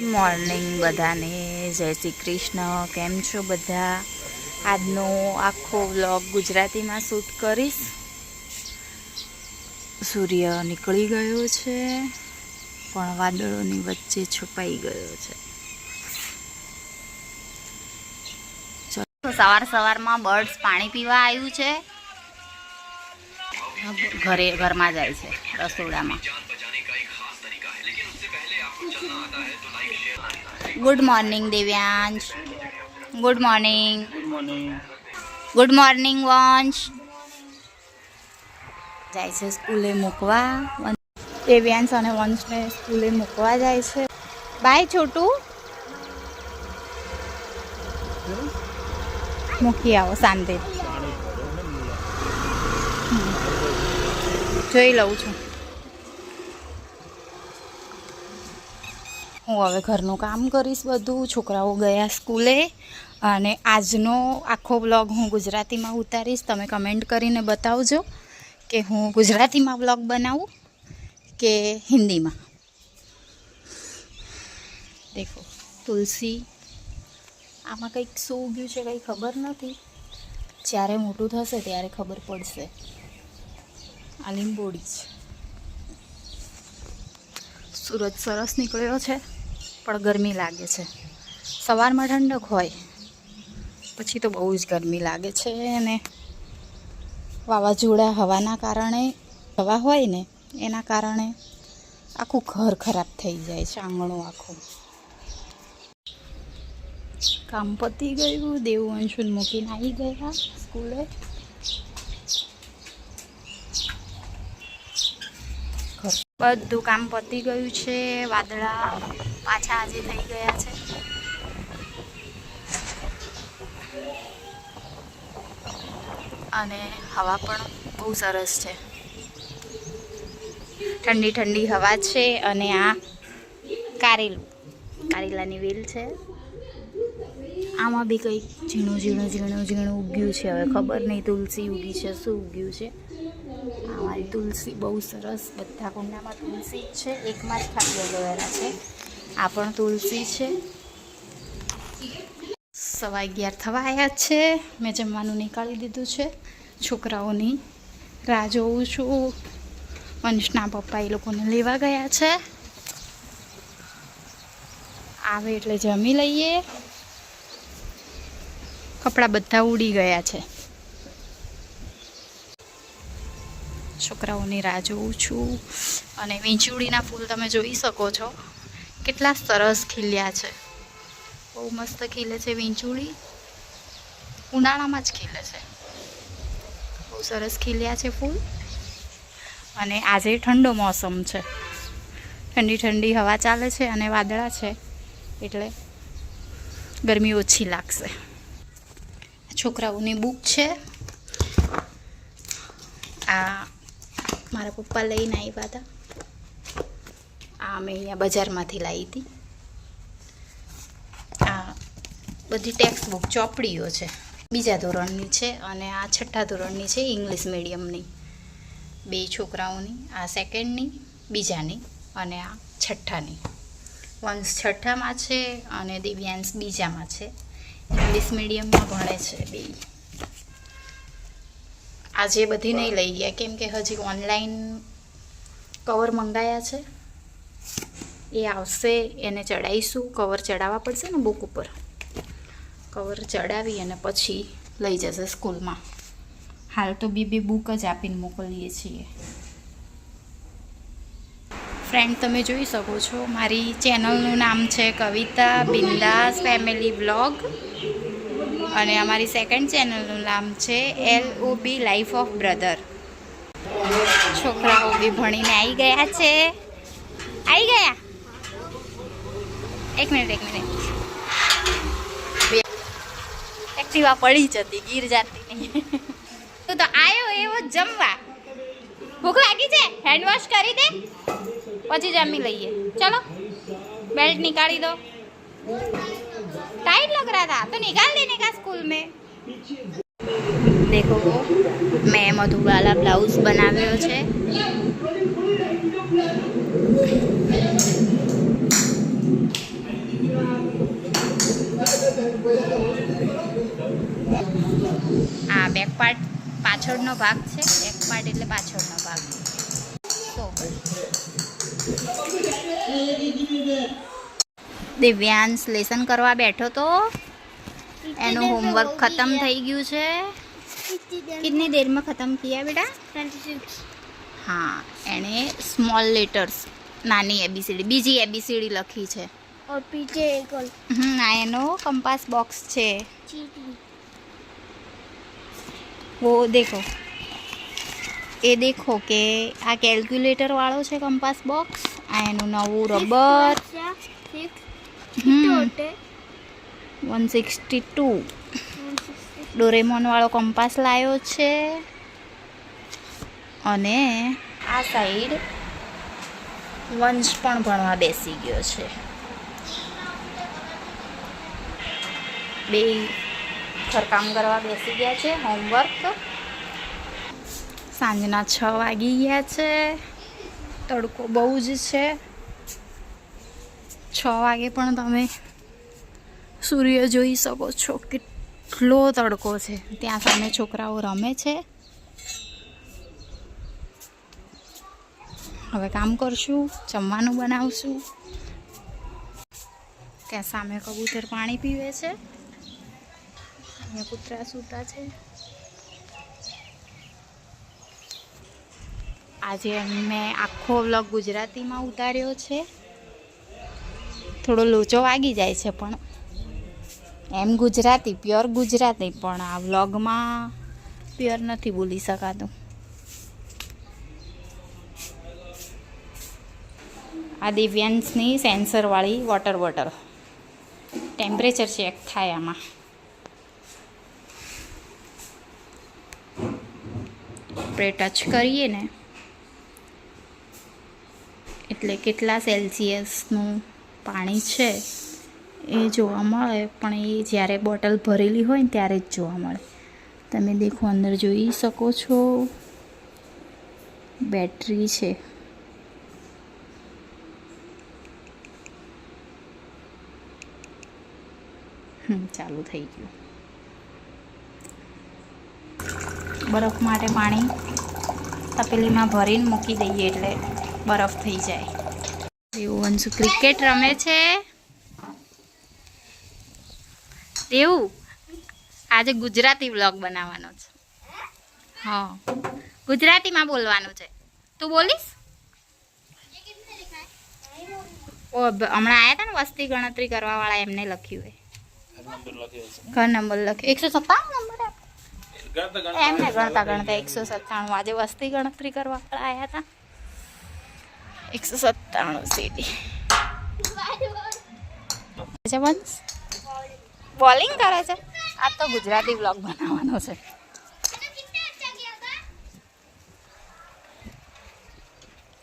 Morning બધાને જય શ્રી કૃષ્ણ. કેમ છો બધા? આજનો આખો વ્લોગ ગુજરાતીમાં શૂટ કરીશ. સૂર્ય નીકળી ગયો છે પણ વાદળોની વચ્ચે છુપાઈ ગયો છે. સવાર સવારમાં બર્ડ્સ પાણી પીવા આવ્યું છે. ઘરમાં જાય છે રસોડામાં. Good morning Devyansh. Good morning. Good morning Vansh. જાય છે સ્કૂલે મૂકવા. દેવ્યાંશ અને વંશને સ્કૂલે મૂકવા જાય છે. બાય છોટું. મૂકી આવો શાંતિ. જોઈ લઉં છું. હું હવે ઘરનું કામ કરીશ બધું. છોકરાઓ ગયા સ્કૂલે અને આજનો આખો વ્લોગ હું ગુજરાતીમાં ઉતારીશ. તમે કમેન્ટ કરીને બતાવજો કે હું ગુજરાતીમાં વ્લોગ બનાવું કે હિન્દીમાં. દેખો તુલસી. આમાં કંઈક શું ઉગ્યું છે કંઈ ખબર નથી. જ્યારે મોટું થશે ત્યારે ખબર પડશે. આ લીંબોડી છે. સૂરજ સરસ નીકળ્યો છે પણ ગરમી લાગે છે. સવારમાં ઠંડક હોય પછી તો બહુ જ ગરમી લાગે છે. અને વાવાઝોડા હવાના કારણે હવા હોય ને એના કારણે આખું ઘર ખરાબ થઈ જાય છે. આંગણું આખું. કામ પતી ગયું. દેવવંશુને મૂકીને આવી ગયા સ્કૂલે. બધું કામ પતી ગયું છે. વાદળા પાછા આજે થઈ ગયા છે. અને હવા પણ બહુ સરસ છે. ઠંડી ઠંડી હવા છે. અને આ કારેલાની વેલ છે. આમાં બી કંઈક ઝીણું ઉગ્યું છે. હવે ખબર નહીં તુલસી ઉગી છે શું ઉગ્યું છે. અમારી તુલસી બહુ સરસ. બધા કુંડામાં તુલસી છે. એકમાં જ ખાલી એલોવેરા છે. આ પણ તુલસી છે. 11:15 થવા આવ્યા છે. મેં જમવાનું નીકાળી દીધું છે. છોકરાઓની રાહ જોઉં છું. વંશના પપ્પા એ લોકોને લેવા ગયા છે. આવે એટલે જમી લઈએ. કપડાં બધા ઉડી ગયા છે. છોકરાઓની રાહ જોઉં છું. અને વીંછુડીના ફૂલ તમે જોઈ શકો છો કેટલા સરસ ખીલ્યા છે. બહુ મસ્ત ખીલે છે વીંછુડી. ઉનાળામાં જ ખીલે છે. બહુ સરસ ખીલ્યા છે ફૂલ. અને આજે ઠંડો મોસમ છે. ઠંડી ઠંડી હવા ચાલે છે અને વાદળા છે એટલે ગરમી ઓછી લાગશે. છોકરાઓની બુક છે. આ મારા પપ્પા લઈને આવ્યા હતા. આ મેં અહીંયા બજારમાંથી લાવી હતી. આ બધી ટેક્સ્ટ બુક ચોપડીઓ છે. બીજા ધોરણની છે અને આ છઠ્ઠા ધોરણની છે. ઇંગ્લિશ મીડિયમની. 2 છોકરાઓની. આ સેકન્ડની બીજાની અને આ છઠ્ઠાની. વંશ છઠ્ઠામાં છે અને દિવ્યાંશ બીજામાં છે. ઇંગ્લિશ મીડિયમમાં ભણે છે 2. આજે બધી નહીં લઈ ગયા કેમ કે હજી ઓનલાઈન કવર મંગાયા છે. એ આવશે એને ચડાવીશું. કવર ચડાવવા પડશે ને બુક ઉપર. કવર ચડાવી અને પછી લઈ જશે સ્કૂલમાં. હાલ તો બે બુક જ આપીને મોકલીએ છીએ. ફ્રેન્ડ તમે જોઈ શકો છો મારી ચેનલનું નામ છે કવિતા બિંદાસ ફેમિલી વ્લોગ. અને અમારી સેકન્ડ ચેનલનું નામ છે LOB લાઈફ ઓફ બ્રધર. છોકરાઓ બી ભણીને આવી ગયા છે. આવી ગયા. એક મિનિટ. એક્ટિવા પડી જતી ગીર જાતી નહીં. તું તો આવ્યો એવો જ જમવા. ભૂખ લાગી છે? હેન્ડવોશ કરી દે પછી જમી લઈએ. ચલો बेल्ट निकाली दो. टाइट लग रहा था तो निकाल देने का स्कूल में. देखो मैं मधुबाला ब्लाउज बनाव्यो છે. આ બેક પાર્ટ પાછળનો ભાગ છે. બેક પાર્ટ એટલે પાછળનો ભાગ. તો દિવ્યાંશ લેસન કરવા બેઠો તો એનું હોમવર્ક ખતમ થઈ ગયું છે. कितनी देर में ख़त्म किया बेटा? 26. हाँ एने स्मॉल लेटर्स नानी एबीसीडी बीजी एबीसीडी लखी है. और पीछे एक और आ एनो कंपास बॉक्स है. चीटी. वो देखो ये देखो के आ कैलक्युलेटर वालों है कंपास बॉक्स. आ एनु नवू रबर 162 डोरेमोन वाळो कंपास लायो छे. अने आ साइड वंश पण भणवा बेसी गयो छे. बे घरकाम करवा बेसी गया छे. होमवर्क सांजना 6 वागी गया छे. तड़को बहु ज छे. 6 वागे पण तमे सूर्य जोई सको छो કેટલો તડકો છે. ત્યાં સામે છોકરાઓ રમે છે. હવે કામ કરશું, જમવાનું બનાવશું. ત્યાં સામે કબૂતર પાણી પીવે છે. અહીંયા કૂતરા સૂતા છે. આજે મેં આખો વ્લોગ ગુજરાતીમાં ઉતાર્યો છે. થોડો લોચો વાગી જાય છે પણ એમ ગુજરાતી પ્યોર ગુજરાતી, પણ આ વ્લોગમાં પ્યોર નથી બોલી શકાતું. આ દિવ્યાંશની સેન્સરવાળી વોટર બોટલ. ટેમ્પરેચર ચેક થાય આમાં. આપણે ટચ કરીએ ને એટલે કેટલા સેલ્સિયસનું પાણી છે એ જોવા મળે. પણ એ જ્યારે બોટલ ભરેલી હોય ને ત્યારે જ જોવા મળે. તમે દેખો અંદર જોઈ શકો છો બેટરી છે. ચાલુ થઈ ગયું. બરફ માટે પાણી તપેલીમાં ભરીને મૂકી દઈએ એટલે બરફ થઈ જાય. એવું અંશુ ક્રિકેટ રમે છે. એવું આજે ગુજરાતી વ્લોગ બનાવવાનો છે. હા ગુજરાતીમાં બોલવાનું છે. તું બોલીશ? ઓ હમણાં આવ્યા હતા ને વસ્તી ગણતરી કરવા વાળા, એમને લખ્યું હોય ઘર નંબર લખ્યો 197 નંબર એમને ગણતા ગણતા 197. આજે વસ્તી ગણતરી કરવા વાળા આવ્યા હતા. 197 સીધી વંશ બોલિંગ કરે છે. આ તો ગુજરાતી વ્લોગ બનાવવાનો છે.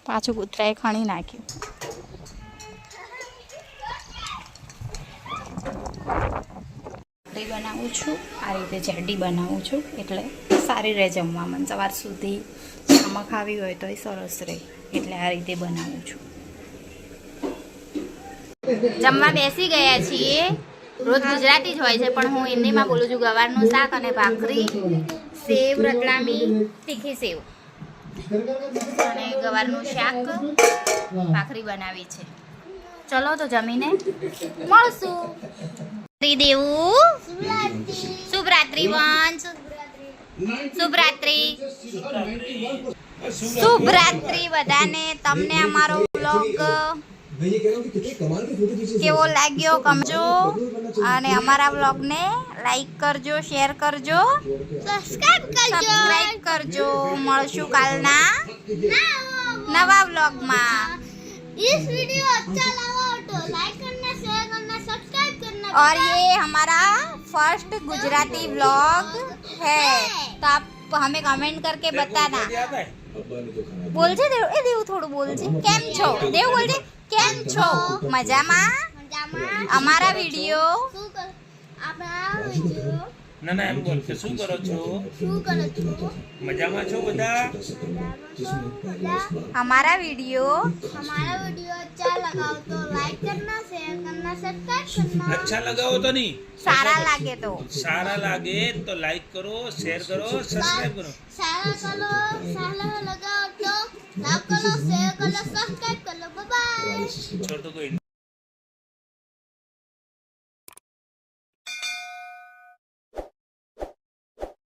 પાછું કૂતરાએ ખણી નાખ્યું. રોટલી બનાવું છું. આ રીતે જેડી બનાવું છું એટલે સારી રહે જમવામાં. સવાર સુધી આમાં ખાવી હોય તો એ સરસ રહે એટલે આ રીતે બનાવું છું. જમવા બેસી ગયા છીએ. રોજ ગુજરાતી જ હોય છે પણ હું હિન્દીમાં બોલું છું. ગવારનું શાક અને ભાખરી, સેવ રતલામી તીખી સેવ અને ગવારનું શાક ભાખરી બનાવી છે. ચલો તો જમીને મળશું. દેવું શુભરાત્રિ વંશ. શુભરાત્રિ બધાને. તમને અમારો વ્લોગ કેવો લાગ્યો કમજો અને અમારા વ્લોગને લાઈક કરજો, શેર કરજો, સબસ્ક્રાઇબ કરજો. મળશું કાલના નવા વ્લોગમાં. इस वीडियो अच्छा लगा तो लाइक करना, शेयर करना, सब्सक्राइब करना। और ये हमारा फर्स्ट गुजराती व्लॉग है तो आप हमें कमेंट करके बताना. बोल छे देव, ए देव थोड़ू बोल छे. केम छो देव? बोल छे केम छो? मजामा? અમારા વિડિયો ના ના એમ બોલ કે શું કરો છો? શું કરો છો? મજામાં છો બધા? हमारा वीडियो हमारा वीडियो अच्छा लगा हो तो लाइक करना, शेयर करना, सब्सक्राइब करना। अच्छा लगा हो तो नहीं, सारा लागे तो सारा लागे तो लाइक करो, शेयर करो, सब्सक्राइब करो। सारा लगा हो तो लाइक करो, शेयर करो, सब्सक्राइब करो। Bye bye. छोड़ दो कोई